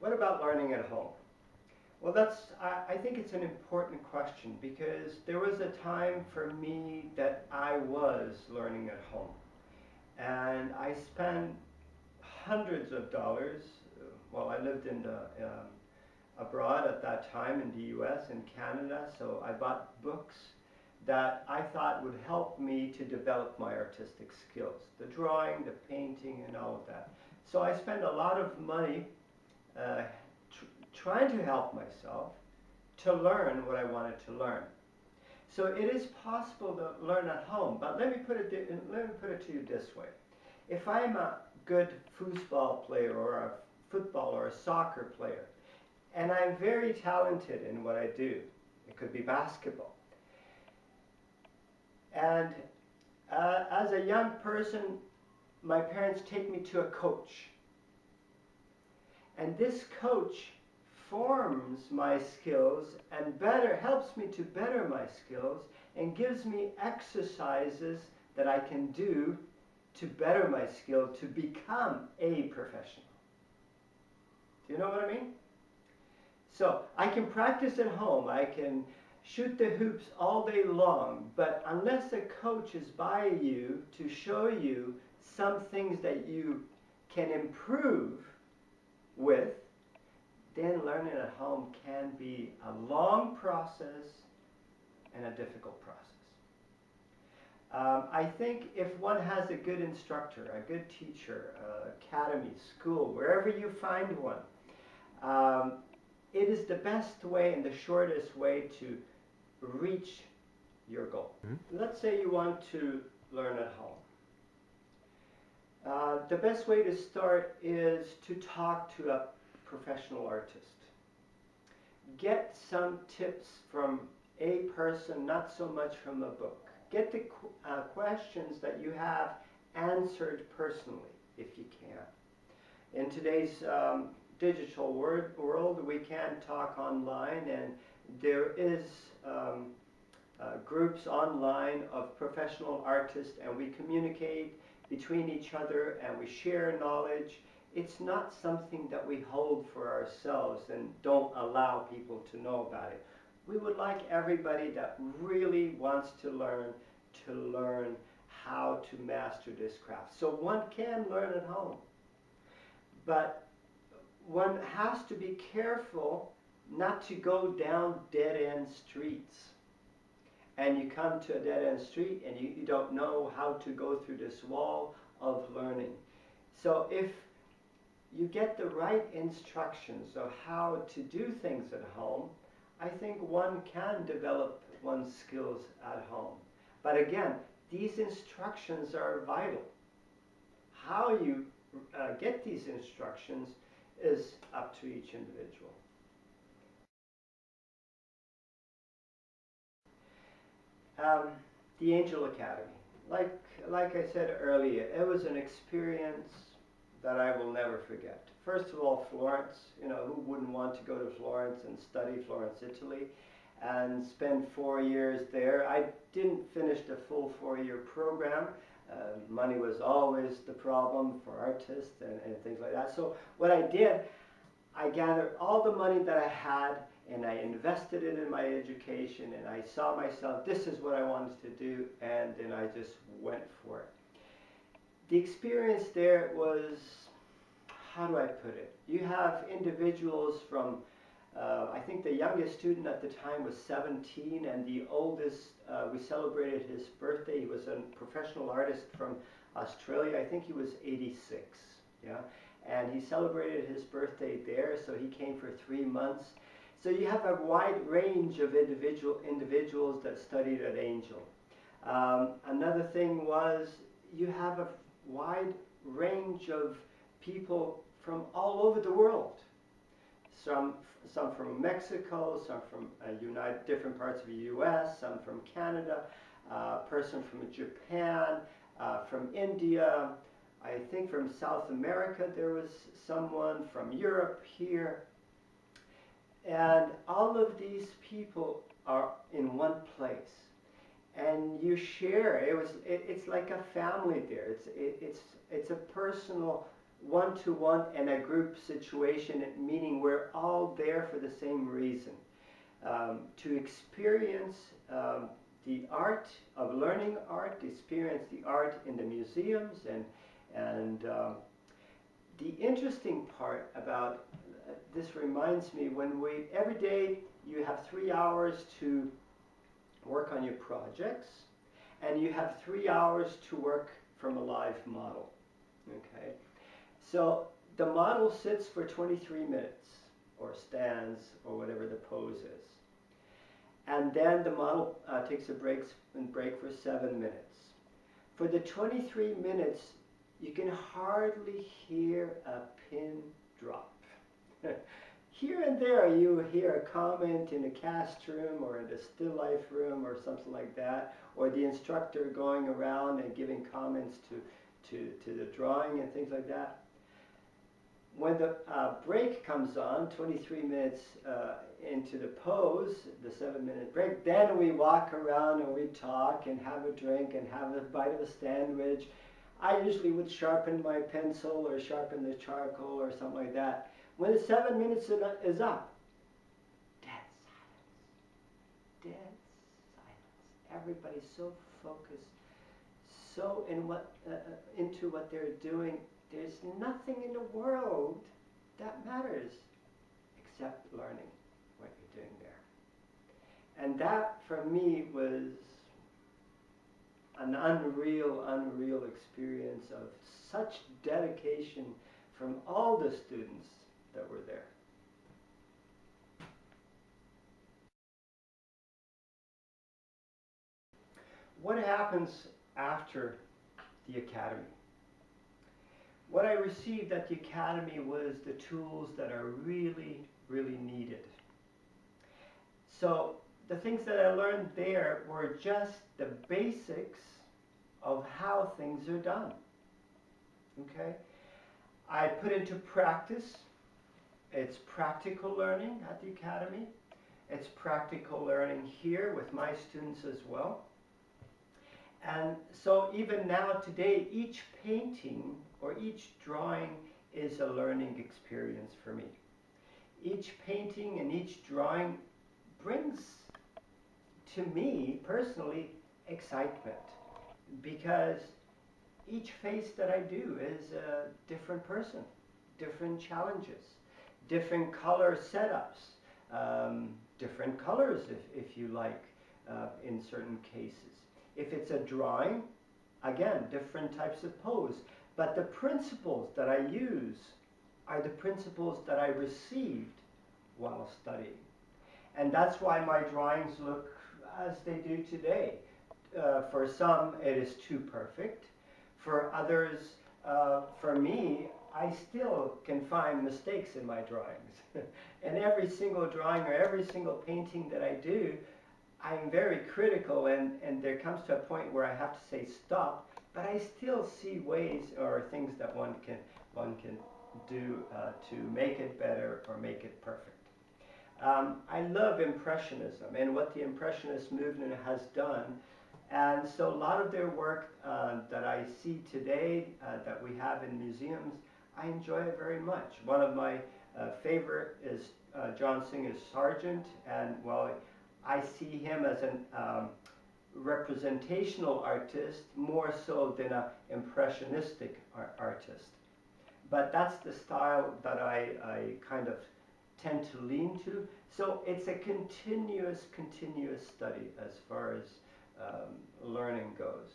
What about learning at home? Well, I think it's an important question because there was a time for me that I was learning at home. And I spent hundreds of dollars. Well, I lived abroad at that time in the US and Canada, so I bought books that I thought would help me to develop my artistic skills, the drawing, the painting, and all of that. So I spent a lot of money uh, trying to help myself to learn what I wanted to learn. So it is possible to learn at home, but let me put it to you this way. If I'm a good foosball player or a football or a soccer player, and I'm very talented in what I do, it could be basketball. And as a young person, my parents take me to a coach. And this coach forms my skills and helps me to better my skills and gives me exercises that I can do to better my skill to become a professional. Do you know what I mean? So I can practice at home, I can shoot the hoops all day long, but unless a coach is by you to show you some things that you can improve with, then learning at home can be a long process and a difficult process. I think if one has a good instructor, a good teacher, academy, school, wherever you find one, it is the best way and the shortest way to reach your goal. Mm-hmm. Let's say you want to learn at home. The best way to start is to talk to a professional artist. Get some tips from a person, not so much from a book. Get the questions that you have answered personally, if you can. In today's digital world, we can talk online, and there is groups online of professional artists, and we communicate between each other and we share knowledge. It's not something that we hold for ourselves and don't allow people to know about it. We would like everybody that really wants to learn how to master this craft. So one can learn at home, but one has to be careful not to go down dead-end streets. And you come to a dead-end street and you don't know how to go through this wall of learning. So if you get the right instructions of how to do things at home, I think one can develop one's skills at home. But again, these instructions are vital. How you get these instructions is up to each individual. The Angel Academy. Like I said earlier, it was an experience that I will never forget. First of all, Florence, who wouldn't want to go to Florence and study Florence, Italy, and spend 4 years there. I didn't finish the full 4-year program. Money was always the problem for artists and things like that. So what I did, I gathered all the money that I had and I invested it in my education, and I saw myself, this is what I wanted to do, and then I just went for it. The experience there was, how do I put it? You have individuals from, I think the youngest student at the time was 17, and the oldest, we celebrated his birthday. He was a professional artist from Australia. I think he was 86, yeah? And he celebrated his birthday there, so he came for 3 months. So you have a wide range of individuals that studied at Angel. Another thing was you have a wide range of people from all over the world. Some from Mexico, some from different parts of the U.S., some from Canada, a person from Japan, from India. I think from South America there was someone, from Europe here. And all of these people are in one place. And you share, it's like a family there. It's a personal one-to-one and a group situation, meaning we're all there for the same reason, to experience the art of learning art, experience the art in the museums, and the interesting part about this reminds me when every day you have 3 hours to work on your projects, and you have 3 hours to work from a live model. Okay, so the model sits for 23 minutes, or stands, or whatever the pose is. And then the model takes a break for 7 minutes. For the 23 minutes, you can hardly hear a pin drop. Here and there you hear a comment in a cast room or in a still life room or something like that, or the instructor going around and giving comments to the drawing and things like that. When the break comes on, 23 minutes into the pose, the 7-minute break, then we walk around and we talk and have a drink and have a bite of a sandwich. I usually would sharpen my pencil or sharpen the charcoal or something like that. When the 7 minutes is up, dead silence. Dead silence. Everybody's so focused, so into what they're doing. There's nothing in the world that matters except learning what you're doing there. And that, for me, was an unreal experience of such dedication from all the students that were there. What happens after the academy? What I received at the academy was the tools that are really needed. So the things that I learned there were just the basics of how things are done. Okay? I put into practice. It's practical learning at the academy. It's practical learning here with my students as well. And so even now today, each painting or each drawing is a learning experience for me. Each painting and each drawing brings to me personally excitement, because each face that I do is a different person, different challenges, different color setups, different colors if you like, in certain cases. If it's a drawing, again, different types of pose. But the principles that I use are the principles that I received while studying. And that's why my drawings look as they do today. For some, it is too perfect. For others, for me, I still can find mistakes in my drawings. And every single drawing or every single painting that I do, I'm very critical, and there comes to a point where I have to say stop, but I still see ways or things that one can do to make it better or make it perfect. I love Impressionism and what the Impressionist movement has done, and so a lot of their work that I see today that we have in museums, I enjoy it very much. One of my favorite is John Singer's Sargent, and well, I see him as an representational artist more so than an impressionistic artist. But that's the style that I kind of tend to lean to. So it's a continuous study as far as learning goes.